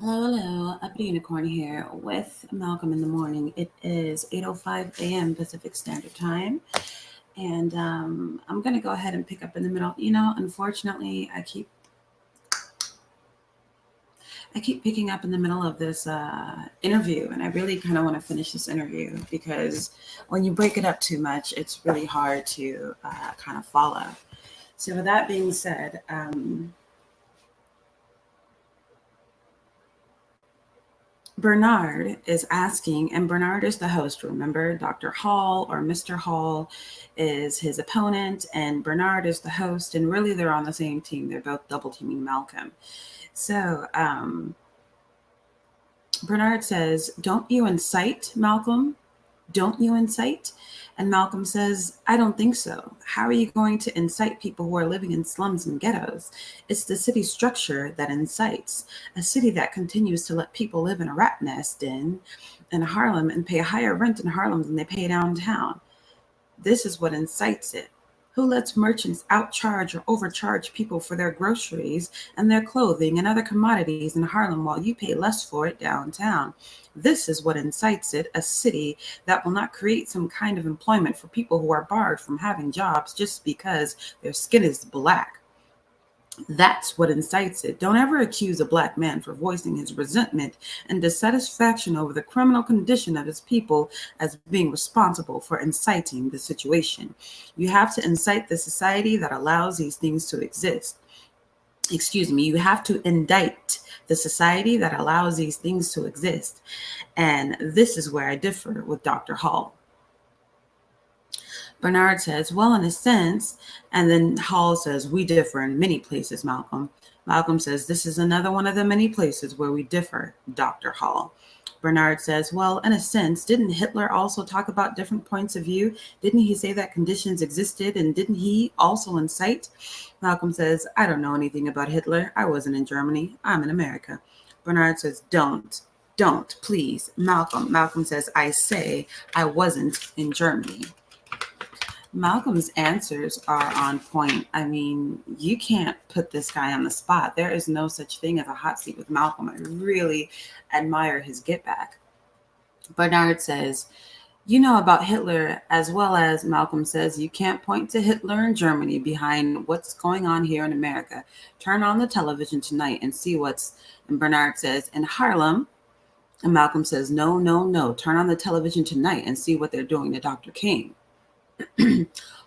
Hello, hello. Up Unicorn here with Malcolm in the morning. It is 8:05 a.m. Pacific Standard Time, and I'm gonna go ahead and pick up in the middle. Unfortunately, I keep picking up in the middle of this interview, and I really kind of want to finish this interview because when you break it up too much, it's really hard to kind of follow. So, with that being said, Bernard is asking, and Bernard is the host. Remember, Dr. Hall or Mr. Hall is his opponent, and Bernard is the host. And really, they're on the same team. They're both double teaming Malcolm. So Bernard says, "Don't you incite, Malcolm? Don't you incite?" And Malcolm says, "I don't think so. How are you going to incite people who are living in slums and ghettos? It's the city structure that incites. A city that continues to let people live in a rat nest in Harlem and pay higher rent in Harlem than they pay downtown. This is what incites it. Who lets merchants outcharge or overcharge people for their groceries and their clothing and other commodities in Harlem while you pay less for it downtown? This is what incites it, a city that will not create some kind of employment for people who are barred from having jobs just because their skin is black. That's what incites it. Don't ever accuse a black man for voicing his resentment and dissatisfaction over the criminal condition of his people as being responsible for inciting the situation. You have to incite the society that allows these things to exist. Excuse me, you have to indict the society that allows these things to exist. And this is where I differ with Dr. Hall. Bernard says, "Well, in a sense," and then Hall says, "We differ in many places, Malcolm." Malcolm says, "This is another one of the many places where we differ, Dr. Hall." Bernard says, "Well, in a sense, didn't Hitler also talk about different points of view? Didn't he say that conditions existed, and didn't he also incite?" Malcolm says, "I don't know anything about Hitler. I wasn't in Germany. I'm in America." Bernard says, don't, please, Malcolm." Malcolm says, "I say I wasn't in Germany." Malcolm's answers are on point. I mean, you can't put this guy on the spot. There is no such thing as a hot seat with Malcolm. I really admire his get back. Bernard says, "You know about Hitler as well as," Malcolm says, "you can't point to Hitler in Germany behind what's going on here in America. Turn on the television tonight and see what's," and Bernard says, "in Harlem." And Malcolm says, "No, no, no. Turn on the television tonight and see what they're doing to Dr. King."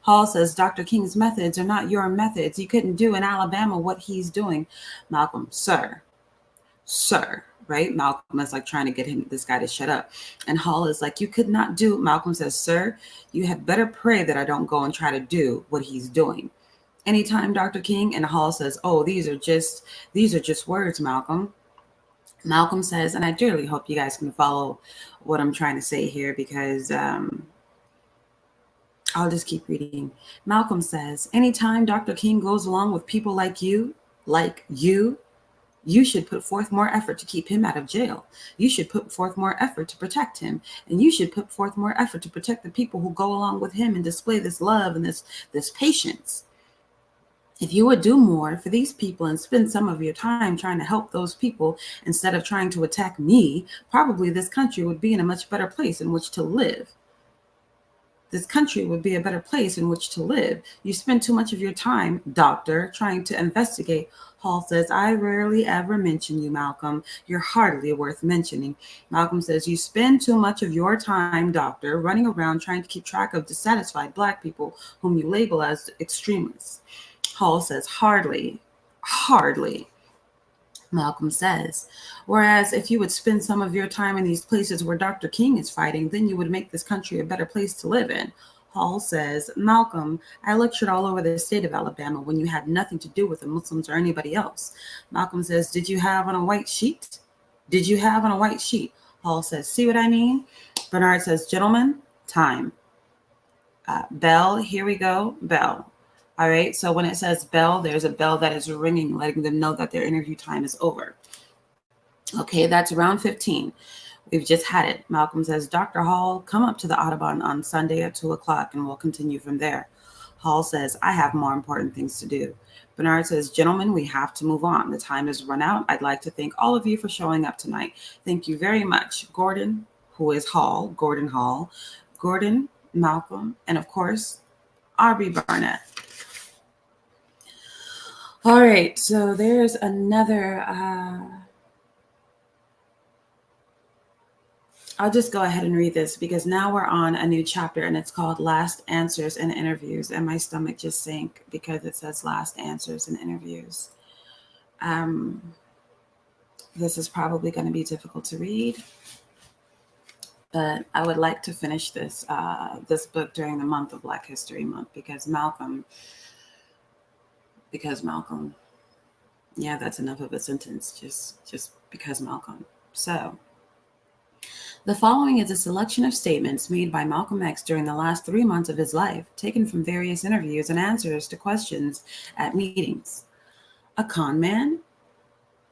Hall says, "Dr. King's methods are not your methods. You couldn't do in Alabama what he's doing." Malcolm, sir, right? Malcolm is like trying to get this guy to shut up. And Hall is like, "You could not do." Malcolm says, "Sir, you had better pray that I don't go and try to do what he's doing. Anytime, Dr. King." And Hall says, "Oh, these are just words, Malcolm." Malcolm says, and I dearly hope you guys can follow what I'm trying to say here because I'll just keep reading. Malcolm says, "Anytime Dr. King goes along with people like you should put forth more effort to keep him out of jail. You should put forth more effort to protect him. And you should put forth more effort to protect the people who go along with him and display this love and this patience. If you would do more for these people and spend some of your time trying to help those people instead of trying to attack me, probably this country would be in a much better place in which to live. This country would be a better place in which to live. You spend too much of your time, doctor, trying to investigate." Hall says, "I rarely ever mention you, Malcolm. You're hardly worth mentioning." Malcolm says, "You spend too much of your time, doctor, running around trying to keep track of dissatisfied black people whom you label as extremists." Hall says, hardly. Malcolm says, "Whereas if you would spend some of your time in these places where Dr. King is fighting, then you would make this country a better place to live in." Hall says, "Malcolm, I lectured all over the state of Alabama when you had nothing to do with the Muslims or anybody else." Malcolm says, "Did you have on a white sheet? Did you have on a white sheet?" Hall says, "See what I mean?" Bernard says, "Gentlemen, time. Bell, here we go, bell." All right, so when it says bell, there's a bell that is ringing, letting them know that their interview time is over. Okay, that's round 15. We've just had it. Malcolm says, "Dr. Hall, come up to the Audubon on Sunday at 2 o'clock and we'll continue from there." Hall says, "I have more important things to do." Bernard says, gentlemen, we have to move on. The time has run out. I'd like to thank all of you for showing up tonight. Thank you very much. Gordon, who is Gordon Hall, Gordon, Malcolm, and of course, Aubrey Barnett. All right, so there's another... I'll just go ahead and read this because now we're on a new chapter and it's called Last Answers and Interviews. And my stomach just sank because it says Last Answers and Interviews. This is probably going to be difficult to read, but I would like to finish this this book during the month of Black History Month because Malcolm, yeah, that's enough of a sentence. Just because Malcolm. So, the following is a selection of statements made by Malcolm X during the last 3 months of his life, taken from various interviews and answers to questions at meetings. A con man?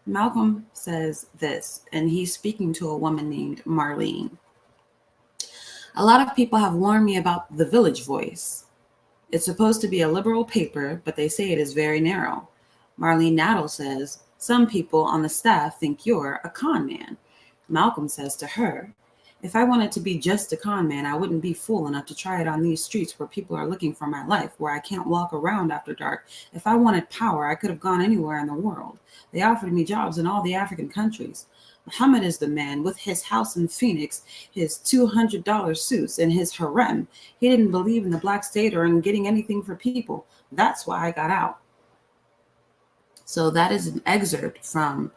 Malcolm says this, and he's speaking to a woman named Marlene. A lot of people have warned me about the Village Voice. It's supposed to be a liberal paper, but they say it is very narrow. Marlene Naddle says, some people on the staff think you're a con man. Malcolm says to her, if I wanted to be just a con man, I wouldn't be fool enough to try it on these streets where people are looking for my life, where I can't walk around after dark. If I wanted power, I could have gone anywhere in the world. They offered me jobs in all the African countries. Muhammad is the man with his house in Phoenix, his $200 suits, and his harem. He didn't believe in the black state or in getting anything for people. That's why I got out. So that is an excerpt from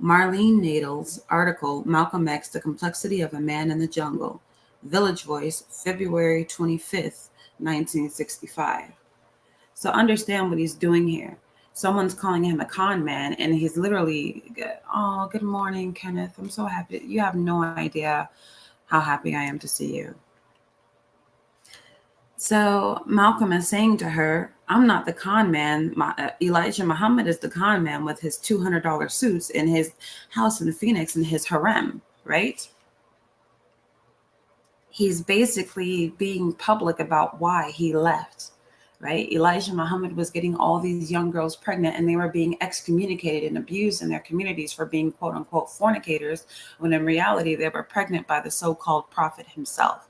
Marlene Naddle's article, Malcolm X, The Complexity of a Man in the Jungle, Village Voice, February 25th, 1965. So understand what he's doing here. Someone's calling him a con man, and he's literally, oh, good morning, Kenneth. I'm so happy. You have no idea how happy I am to see you. So Malcolm is saying to her, I'm not the con man. Elijah Muhammad is the con man with his $200 suits in his house in Phoenix and his harem, right? He's basically being public about why he left, right? Elijah Muhammad was getting all these young girls pregnant and they were being excommunicated and abused in their communities for being quote unquote fornicators, when in reality they were pregnant by the so-called prophet himself.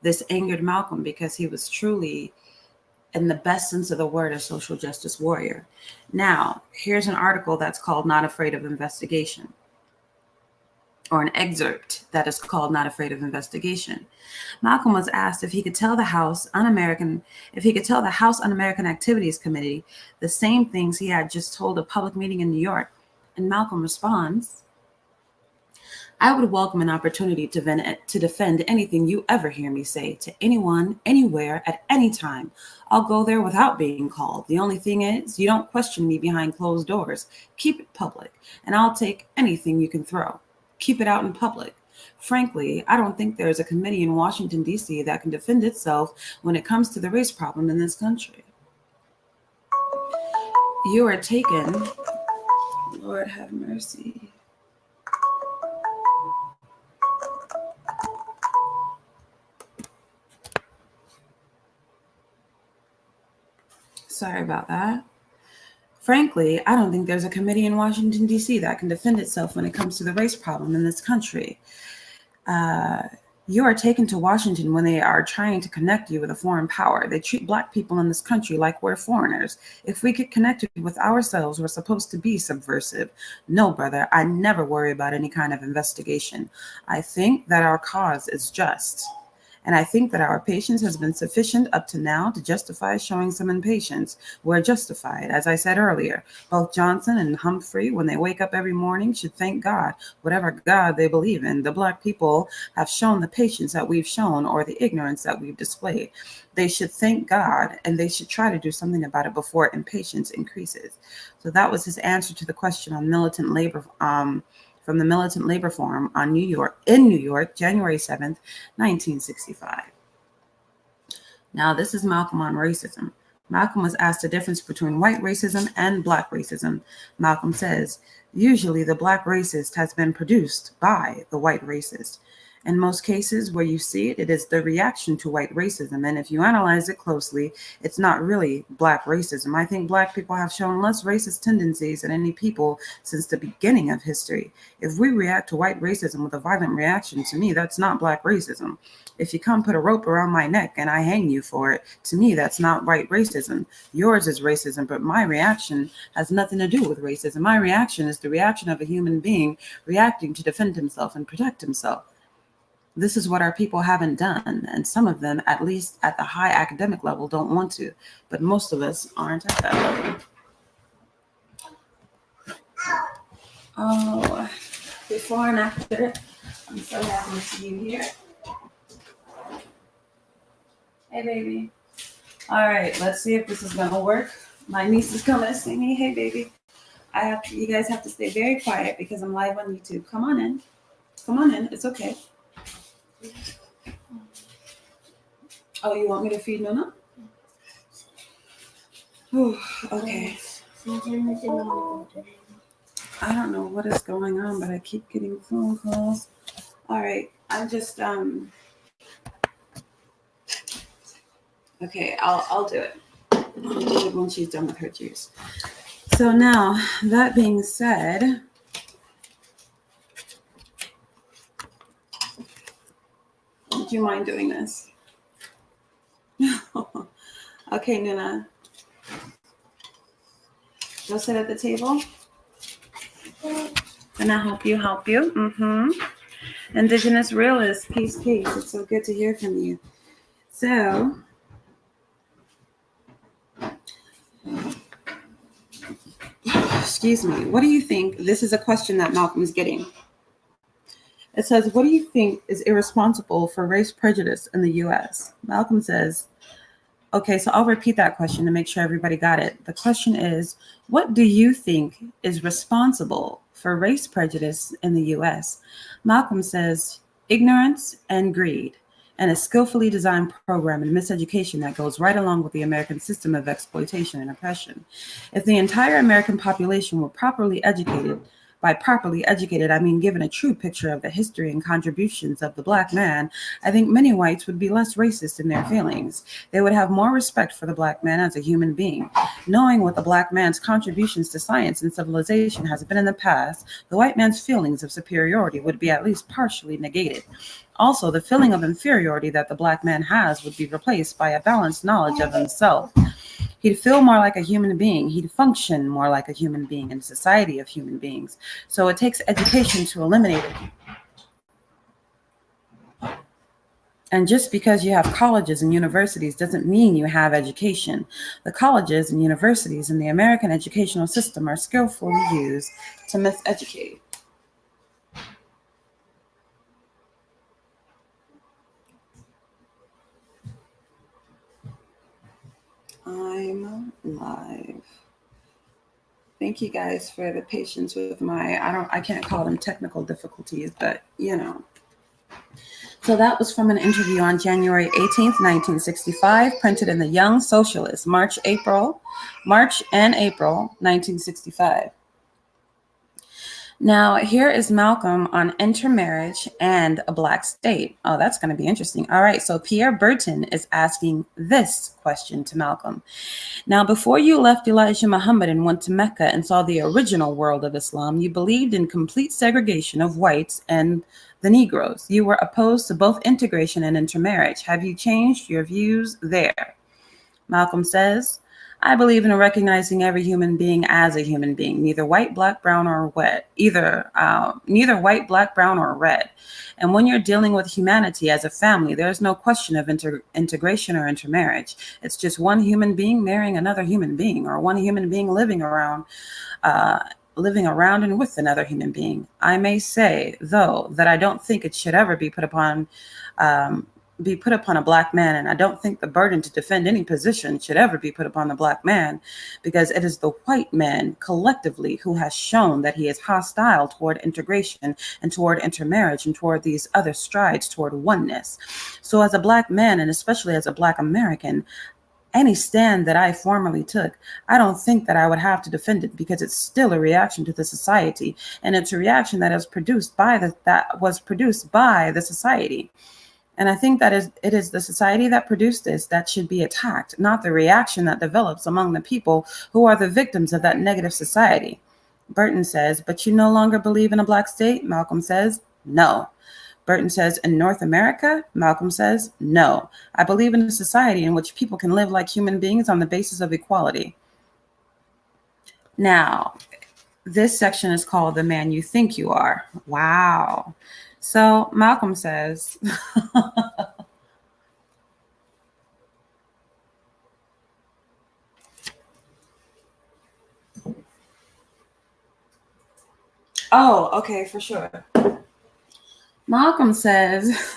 This angered Malcolm because he was truly, in the best sense of the word, a social justice warrior. Now, here's an article that's called Not Afraid of Investigation, or an excerpt that is called Not Afraid of Investigation. Malcolm was asked if he could tell the House Un-American Activities Committee the same things he had just told a public meeting in New York. And Malcolm responds, I would welcome an opportunity to defend anything you ever hear me say to anyone, anywhere, at any time. I'll go there without being called. The only thing is, you don't question me behind closed doors. Keep it public, and I'll take anything you can throw. Keep it out in public. Frankly, I don't think there is a committee in Washington, D.C. that can defend itself when it comes to the race problem in this country. You are taken, Lord have mercy. Sorry about that. Frankly, I don't think there's a committee in Washington, D.C. that can defend itself when it comes to the race problem in this country. You are taken to Washington when they are trying to connect you with a foreign power. They treat Black people in this country like we're foreigners. If we get connected with ourselves, we're supposed to be subversive. No, brother, I never worry about any kind of investigation. I think that our cause is just. And I think that our patience has been sufficient up to now to justify showing some impatience. We're justified. As I said earlier, both Johnson and Humphrey, when they wake up every morning, should thank God, whatever God they believe in. The Black people have shown the patience that we've shown or the ignorance that we've displayed. They should thank God, and they should try to do something about it before impatience increases. So that was his answer to the question on militant labor, from the Militant Labor Forum in New York, January 7th, 1965. Now, this is Malcolm on racism. Malcolm was asked the difference between white racism and Black racism. Malcolm says, usually the Black racist has been produced by the white racist. In most cases where you see it, it is the reaction to white racism. And if you analyze it closely, it's not really black racism. I think black people have shown less racist tendencies than any people since the beginning of history. If we react to white racism with a violent reaction, to me, that's not black racism. If you come put a rope around my neck and I hang you for it, to me, that's not white racism. Yours is racism, but my reaction has nothing to do with racism. My reaction is the reaction of a human being reacting to defend himself and protect himself. This is what our people haven't done, and some of them, at least at the high academic level, don't want to, but most of us aren't at that level. Oh, before and after, I'm so happy to see you here. Hey, baby. All right, let's see if this is gonna work. My niece is coming to see me. Hey, baby. You guys have to stay very quiet because I'm live on YouTube. Come on in. Come on in. It's okay. Oh, you want me to feed Nuna? Ooh, okay. I don't know what is going on, but I keep getting phone calls. All right, I'm just okay. I'll do it. I'll do it when she's done with her juice. So now, that being said, would you mind doing this? Okay, Nuna. Go sit at the table. Can I help you? Mm-hmm. Indigenous realist, peace. It's so good to hear from you. So, excuse me, what do you think? This is a question that Malcolm is getting. It says, what do you think is irresponsible for race prejudice in the U.S.? Malcolm says, okay, so I'll repeat that question to make sure everybody got it. The question is, what do you think is responsible for race prejudice in the U.S.? Malcolm says, ignorance and greed, and a skillfully designed program and miseducation that goes right along with the American system of exploitation and oppression. If the entire American population were properly educated, by properly educated, I mean given a true picture of the history and contributions of the Black man, I think many whites would be less racist in their feelings. They would have more respect for the Black man as a human being. Knowing what the Black man's contributions to science and civilization has been in the past, the white man's feelings of superiority would be at least partially negated. Also, the feeling of inferiority that the Black man has would be replaced by a balanced knowledge of himself. He'd feel more like a human being. He'd function more like a human being in a society of human beings. So it takes education to eliminate it. And just because you have colleges and universities doesn't mean you have education. The colleges and universities in the American educational system are skillfully used to miseducate. I'm live. Thank you guys for the patience with I can't call them technical difficulties, but you know. So that was from an interview on January 18th, 1965, printed in the Young Socialist, March and April, 1965. Now, here is Malcolm on intermarriage and a Black state. Oh, that's going to be interesting. All right, so Pierre Burton is asking this question to Malcolm. Now, before you left Elijah Muhammad and went to Mecca and saw the original world of Islam, you believed in complete segregation of whites and the Negroes. You were opposed to both integration and intermarriage. Have you changed your views there? Malcolm says, I believe in recognizing every human being as a human being, neither white, black, brown, or red, neither white, black, brown, or red. And when you're dealing with humanity as a family, there's no question of integration or intermarriage. It's just one human being marrying another human being, or one human being living around and with another human being. I may say, though, that I don't think it should ever be put upon a Black man, and I don't think the burden to defend any position should ever be put upon the Black man, because it is the white man collectively who has shown that he is hostile toward integration and toward intermarriage and toward these other strides toward oneness. So as a Black man, and especially as a Black American, Any stand that I formerly took, I don't think that I would have to defend it because it's still a reaction to the society, and it's a reaction that was produced by the society. And I think that it is the society that produced this that should be attacked, not the reaction that develops among the people who are the victims of that negative society. Burton says, but you no longer believe in a black state? Malcolm says, no. Burton says, in North America? Malcolm says, no. I believe in a society in which people can live like human beings on the basis of equality. Now, this section is called The Man You Think You Are. Wow. So Malcolm says, oh, okay, for sure. Malcolm says,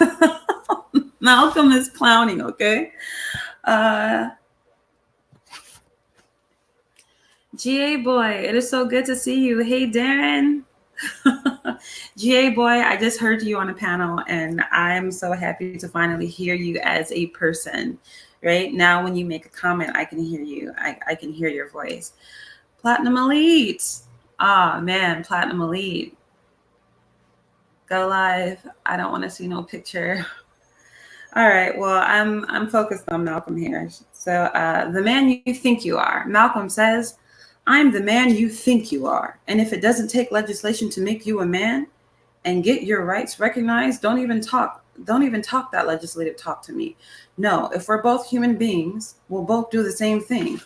Malcolm is clowning, okay? GA boy, it is so good to see you. Hey, Darren. GA boy, I just heard you on a panel, and I'm so happy to finally hear you as a person. Right now, when you make a comment, I can hear you. I can hear your voice. Platinum Elite. Ah, man, Platinum Elite. Go live. I don't want to see no picture. All right. Well, I'm focused on Malcolm here. So the man you think you are. Malcolm says, I'm the man you think you are. And if it doesn't take legislation to make you a man and get your rights recognized, don't even talk that legislative talk to me. No, if we're both human beings, we'll both do the same thing.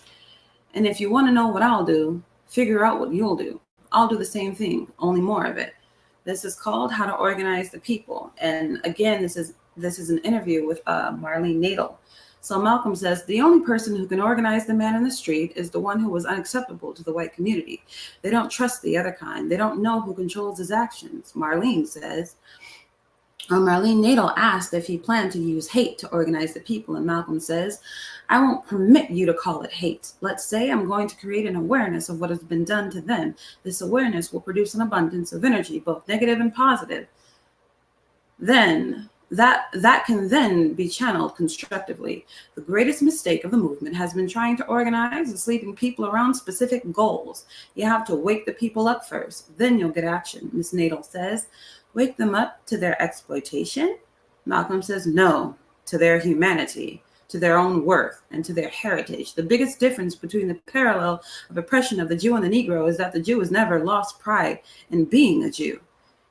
And if you want to know what I'll do, figure out what you'll do. I'll do the same thing, only more of it. This is called How to Organize the People. And again, this is an interview with Marlene Natal. So Malcolm says, the only person who can organize the man in the street is the one who was unacceptable to the white community. They don't trust the other kind. They don't know who controls his actions. Marlene says, Marlene Natal asked if he planned to use hate to organize the people. And Malcolm says, I won't permit you to call it hate. Let's say I'm going to create an awareness of what has been done to them. This awareness will produce an abundance of energy, both negative and positive. Then that can then be channeled constructively. The greatest mistake of the movement has been trying to organize and sleeping people around specific goals. You have to wake the people up first, then you'll get action. Ms. Natal says, wake them up to their exploitation? Malcolm says, no, to their humanity, to their own worth, and to their heritage. The biggest difference between the parallel of oppression of the Jew and the Negro is that the Jew has never lost pride in being a Jew.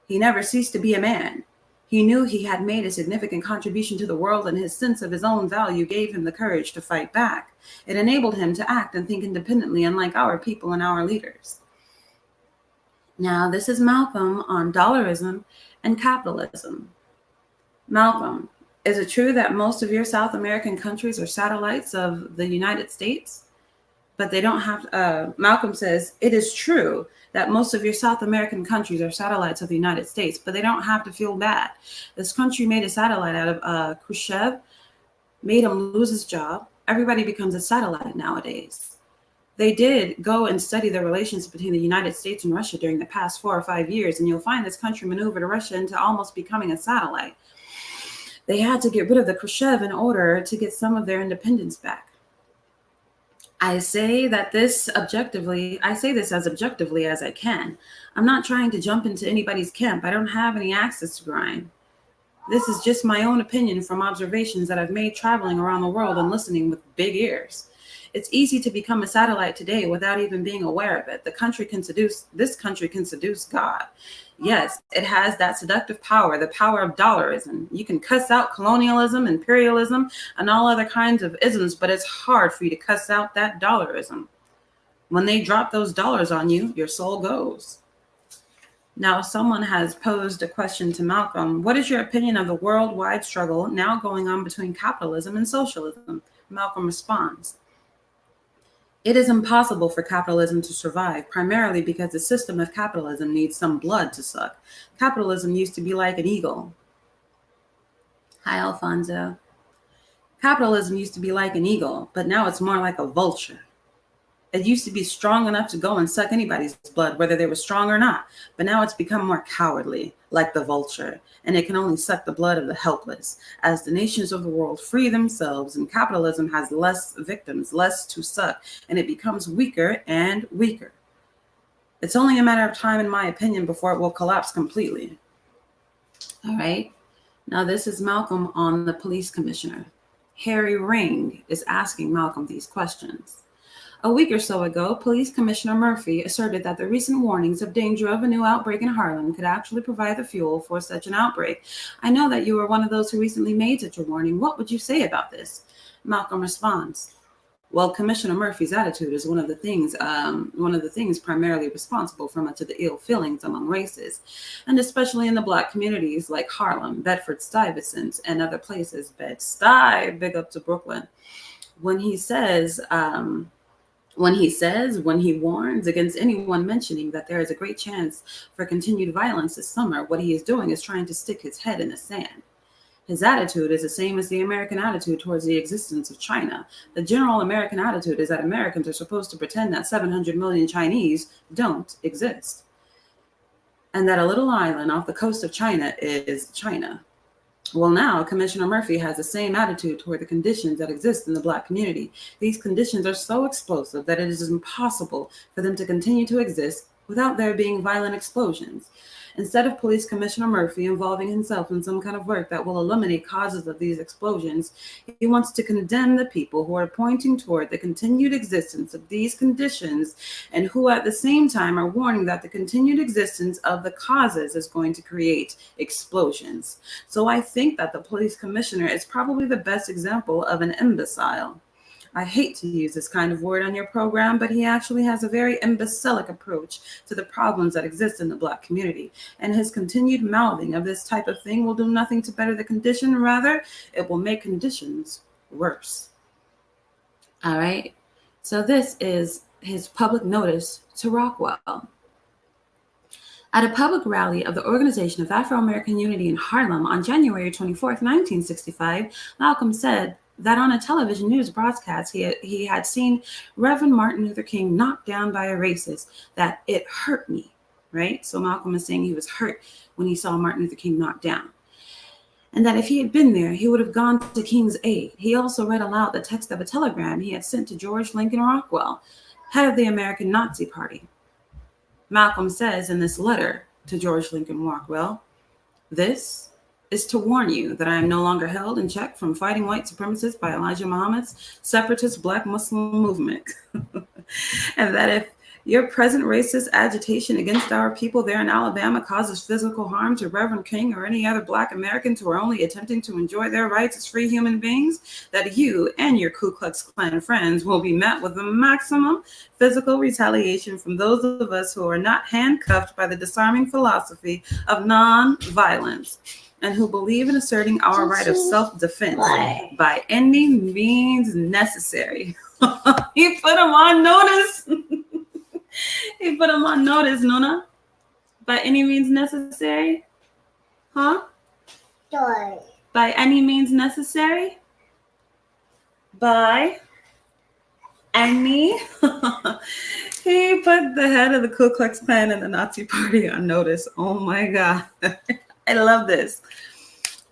He never ceased to be a man. He knew he had made a significant contribution to the world, and his sense of his own value gave him the courage to fight back. It enabled him to act and think independently, unlike our people and our leaders. Now, this is Malcolm on dollarism and capitalism. Malcolm, is it true that most of your South American countries are satellites of the United States? But they don't have, Malcolm says, it is true that most of your South American countries are satellites of the United States, but they don't have to feel bad. This country made a satellite out of Khrushchev, made him lose his job. Everybody becomes a satellite nowadays. They did go and study the relations between the United States and Russia during the past 4 or 5 years, and you'll find this country maneuvered Russia into almost becoming a satellite. They had to get rid of the Khrushchev in order to get some of their independence back. I say this as objectively as I can. I'm not trying to jump into anybody's camp. I don't have any access to grind. This is just my own opinion from observations that I've made traveling around the world and listening with big ears. It's easy to become a satellite today without even being aware of it. This country can seduce God. Yes, it has that seductive power, the power of dollarism. You can cuss out colonialism, imperialism, and all other kinds of isms, but it's hard for you to cuss out that dollarism. When they drop those dollars on you, your soul goes. Now, someone has posed a question to Malcolm. What is your opinion of the worldwide struggle now going on between capitalism and socialism? Malcolm responds, it is impossible for capitalism to survive, primarily because the system of capitalism needs some blood to suck. Capitalism used to be like an eagle. Hi, Alfonso. Capitalism used to be like an eagle, but now it's more like a vulture. It used to be strong enough to go and suck anybody's blood, whether they were strong or not. But now it's become more cowardly, like the vulture, and it can only suck the blood of the helpless. As the nations of the world free themselves and capitalism has less victims, less to suck, and it becomes weaker and weaker. It's only a matter of time, in my opinion, before it will collapse completely. All right. Now, this is Malcolm on the police commissioner. Harry Ring is asking Malcolm these questions. A week or so ago, Police Commissioner Murphy asserted that the recent warnings of danger of a new outbreak in Harlem could actually provide the fuel for such an outbreak. I know that you were one of those who recently made such a warning. What would you say about this? Malcolm responds, well, Commissioner Murphy's attitude is one of the things primarily responsible for much of the ill feelings among races, and especially in the Black communities like Harlem, Bedford-Stuyvesant, and other places. Bed-Stuy, big up to Brooklyn. When he warns against anyone mentioning that there is a great chance for continued violence this summer, what he is doing is trying to stick his head in the sand. His attitude is the same as the American attitude towards the existence of China. The general American attitude is that Americans are supposed to pretend that 700 million Chinese don't exist, and that a little island off the coast of China is China. Well, now Commissioner Murphy has the same attitude toward the conditions that exist in the Black community. These conditions are so explosive that it is impossible for them to continue to exist without there being violent explosions. Instead of Police Commissioner Murphy involving himself in some kind of work that will eliminate causes of these explosions, he wants to condemn the people who are pointing toward the continued existence of these conditions and who at the same time are warning that the continued existence of the causes is going to create explosions. So I think that the police commissioner is probably the best example of an imbecile. I hate to use this kind of word on your program, but he actually has a very imbecilic approach to the problems that exist in the Black community. And his continued mouthing of this type of thing will do nothing to better the condition. Rather, it will make conditions worse. All right. So this is his public notice to Rockwell. At a public rally of the Organization of Afro-American Unity in Harlem on January 24th, 1965, Malcolm said that on a television news broadcast, he had seen Reverend Martin Luther King knocked down by a racist, that it hurt me, right? So Malcolm is saying he was hurt when he saw Martin Luther King knocked down. And that if he had been there, he would have gone to King's aid. He also read aloud the text of a telegram he had sent to George Lincoln Rockwell, head of the American Nazi Party. Malcolm says in this letter to George Lincoln Rockwell, "This is to warn you that I am no longer held in check from fighting white supremacists by Elijah Muhammad's separatist Black Muslim movement." And that if your present racist agitation against our people there in Alabama causes physical harm to Reverend King or any other Black Americans who are only attempting to enjoy their rights as free human beings, that you and your Ku Klux Klan friends will be met with the maximum physical retaliation from those of us who are not handcuffed by the disarming philosophy of non-violence, and who believe in asserting our right of self-defense by any means necessary. He put him on notice. He put him on notice, Nuna. By any means necessary? Huh? Joy. By any means necessary? By any? He put the head of the Ku Klux Klan and the Nazi Party on notice. Oh my God. I love this.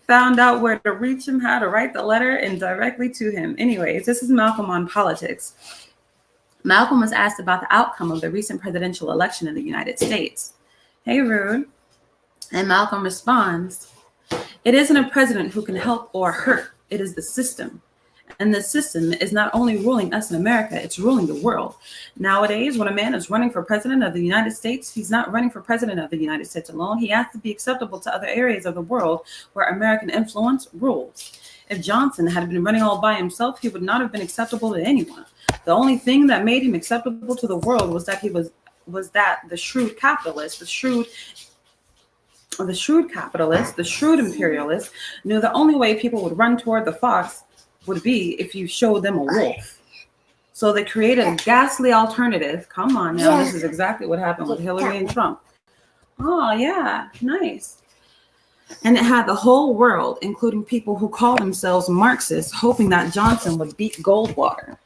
Found out where to reach him, how to write the letter, and directly to him. Anyways, this is Malcolm on politics. Malcolm was asked about the outcome of the recent presidential election in the United States. Hey, Rude. And Malcolm responds, "It isn't a president who can help or hurt. It is the system. And the system is not only ruling us in America, it's ruling the world. Nowadays, when a man is running for president of the United States, he's not running for president of the United States alone. He has to be acceptable to other areas of the world where American influence rules. If Johnson had been running all by himself, he would not have been acceptable to anyone. The only thing that made him acceptable to the world was that the shrewd capitalist, the shrewd imperialist knew the only way people would run toward the fox would be if you showed them a wolf. So they created a ghastly alternative." Come on now, This is exactly what happened with Hillary and Trump. Oh yeah, nice. "And it had the whole world, including people who call themselves Marxists, hoping that Johnson would beat Goldwater."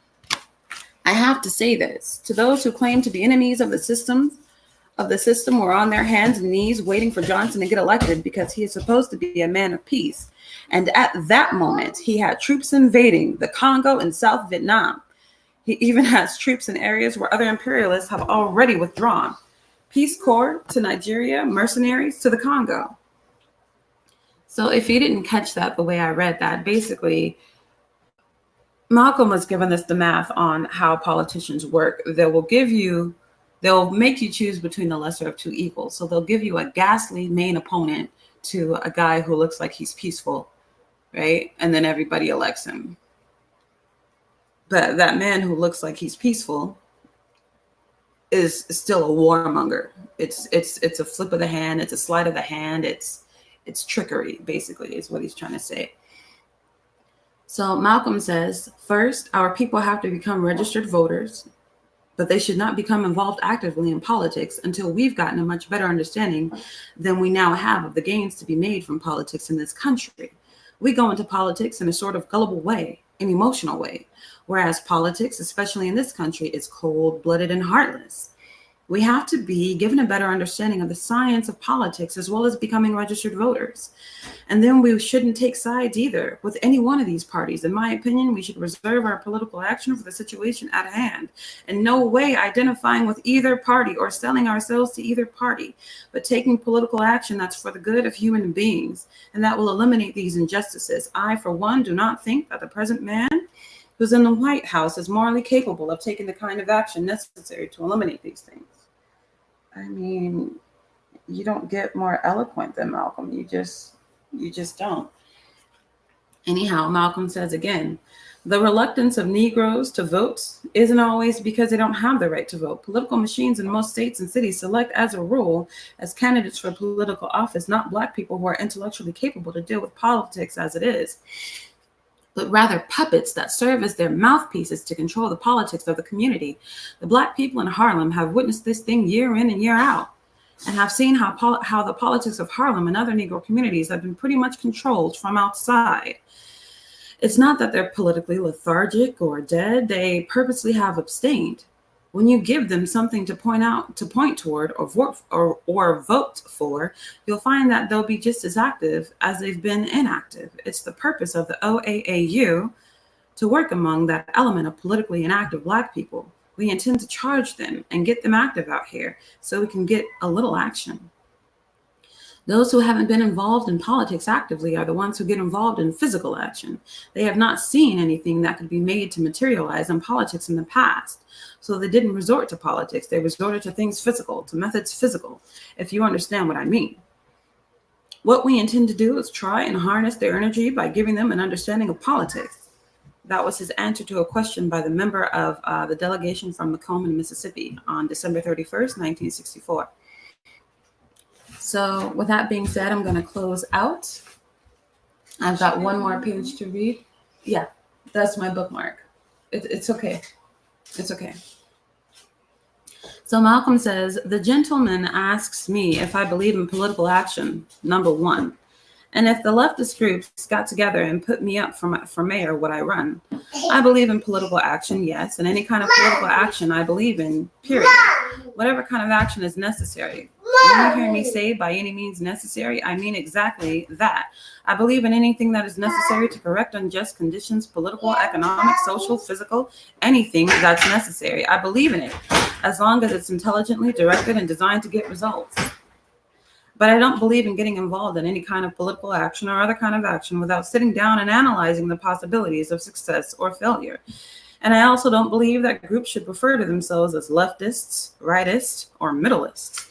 I have to say this to those who claim to be enemies of the system were on their hands and knees waiting for Johnson to get elected because he is supposed to be a man of peace. And at that moment, he had troops invading the Congo and South Vietnam. He even has troops in areas where other imperialists have already withdrawn. Peace Corps to Nigeria, mercenaries to the Congo. So if you didn't catch that the way I read that, basically, Malcolm was giving us the math on how politicians work. They'll make you choose between the lesser of two evils. So they'll give you a ghastly main opponent to a guy who looks like he's peaceful, right? And then everybody elects him. But that man who looks like he's peaceful is still a warmonger. It's a flip of the hand. It's a sleight of the hand. It's trickery, basically, is what he's trying to say. So Malcolm says, first, our people have to become registered voters, but they should not become involved actively in politics until we've gotten a much better understanding than we now have of the gains to be made from politics in this country. We go into politics in a sort of gullible way, an emotional way, whereas politics, especially in this country, is cold-blooded and heartless. We have to be given a better understanding of the science of politics as well as becoming registered voters. And then we shouldn't take sides either with any one of these parties. In my opinion, we should reserve our political action for the situation at hand. In no way identifying with either party or selling ourselves to either party, but taking political action that's for the good of human beings. And that will eliminate these injustices. I, for one, do not think that the present man who's in the White House is morally capable of taking the kind of action necessary to eliminate these things. I mean, you don't get more eloquent than Malcolm. You just don't. Anyhow, Malcolm says again, the reluctance of Negroes to vote isn't always because they don't have the right to vote. Political machines in most states and cities select, as a rule, as candidates for political office, not Black people who are intellectually capable to deal with politics as it is, but rather puppets that serve as their mouthpieces to control the politics of the community. The Black people in Harlem have witnessed this thing year in and year out, and have seen how the politics of Harlem and other Negro communities have been pretty much controlled from outside. It's not that they're politically lethargic or dead. They purposely have abstained. When you give them something to point toward, or vote for, you'll find that they'll be just as active as they've been inactive. It's the purpose of the OAAU to work among that element of politically inactive Black people. We intend to charge them and get them active out here so we can get a little action. Those who haven't been involved in politics actively are the ones who get involved in physical action. They have not seen anything that could be made to materialize in politics in the past. So they didn't resort to politics. They resorted to things physical, to methods physical, if you understand what I mean. What we intend to do is try and harness their energy by giving them an understanding of politics. That was his answer to a question by the member of the delegation from Macomb, Mississippi on December 31st, 1964. So with that being said, I'm going to close out. I've got one more page to read. Yeah, that's my bookmark. It's okay. It's okay. So Malcolm says, the gentleman asks me if I believe in political action, number one. And if the leftist groups got together and put me up for mayor, would I run? I believe in political action, yes. And any kind of political action I believe in, period. Whatever kind of action is necessary. When you hear me say by any means necessary, I mean exactly that. I believe in anything that is necessary to correct unjust conditions, political, economic, social, physical, anything that's necessary. I believe in it, as long as it's intelligently directed and designed to get results. But I don't believe in getting involved in any kind of political action or other kind of action without sitting down and analyzing the possibilities of success or failure. And I also don't believe that groups should refer to themselves as leftists, rightists, or middleists.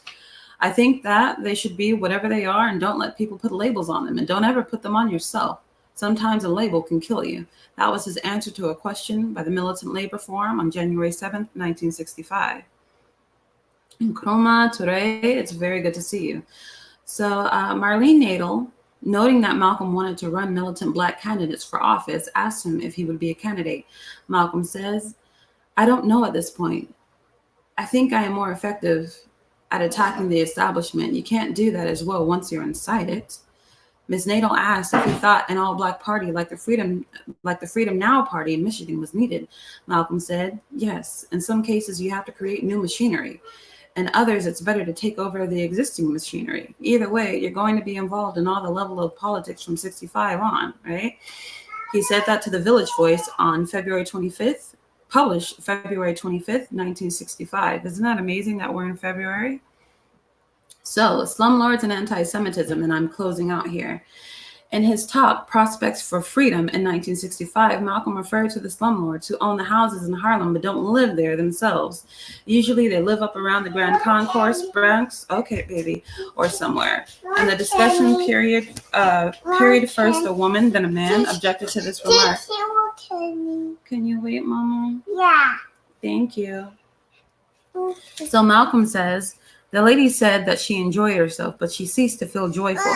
I think that they should be whatever they are and don't let people put labels on them, and don't ever put them on yourself. Sometimes a label can kill you. That was his answer to a question by the Militant Labor Forum on January 7th, 1965. Nkrumah Toure, it's very good to see you. So Marlene Nadel, noting that Malcolm wanted to run militant Black candidates for office, asked him if he would be a candidate. Malcolm says, I don't know at this point. I think I am more effective at attacking the establishment. You can't do that as well once you're inside it. Ms. Nadel asked if he thought an all-black party like the Freedom Now party in Michigan was needed. Malcolm said, yes, in some cases you have to create new machinery. In others, it's better to take over the existing machinery. Either way, you're going to be involved in all the level of politics from 65 on, right? He said that to the Village Voice on February 25th, published February 25th, 1965. Isn't that amazing that we're in February? So, slumlords and anti-Semitism, and I'm closing out here. In his talk, Prospects for Freedom in 1965, Malcolm referred to the slumlords who own the houses in Harlem but don't live there themselves. Usually they live up around the Grand Concourse, Bronx, okay, baby, or somewhere. In the discussion period first a woman, then a man objected to this remark. Can you wait, Mama? Yeah. Thank you. So Malcolm says, the lady said that she enjoyed herself, but she ceased to feel joyful.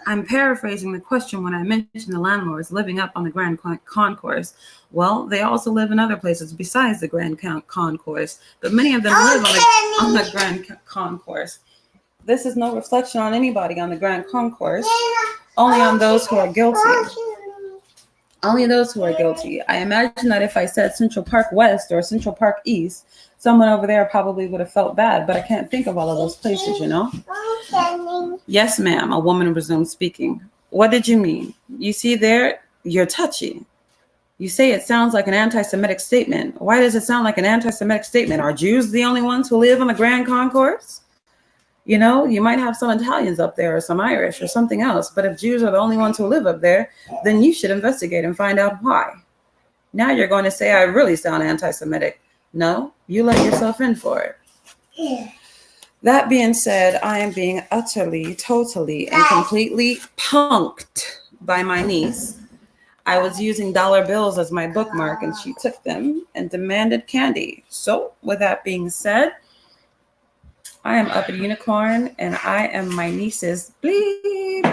I'm paraphrasing the question when I mentioned the landlords living up on the Grand Concourse. Well, they also live in other places besides the Grand Concourse, but many of them live on the Grand Concourse. This is no reflection on anybody on the Grand Concourse, only on those who are guilty. Only those who are guilty. I imagine that if I said Central Park West or Central Park East, someone over there probably would have felt bad, but I can't think of all of those places, you know? Yes, ma'am, a woman resumed speaking. What did you mean? You see there, you're touchy. You say it sounds like an anti-Semitic statement. Why does it sound like an anti-Semitic statement? Are Jews the only ones who live on the Grand Concourse? You know, you might have some Italians up there or some Irish or something else, but if Jews are the only ones who live up there, then you should investigate and find out why. Now you're going to say I really sound anti-Semitic. No, you let yourself in for it. That being said, I am being utterly, totally, and completely punked by my niece. I was using dollar bills as my bookmark, and she took them and demanded candy. So, with that being said, I am up at Unicorn, and I am my niece's bleep.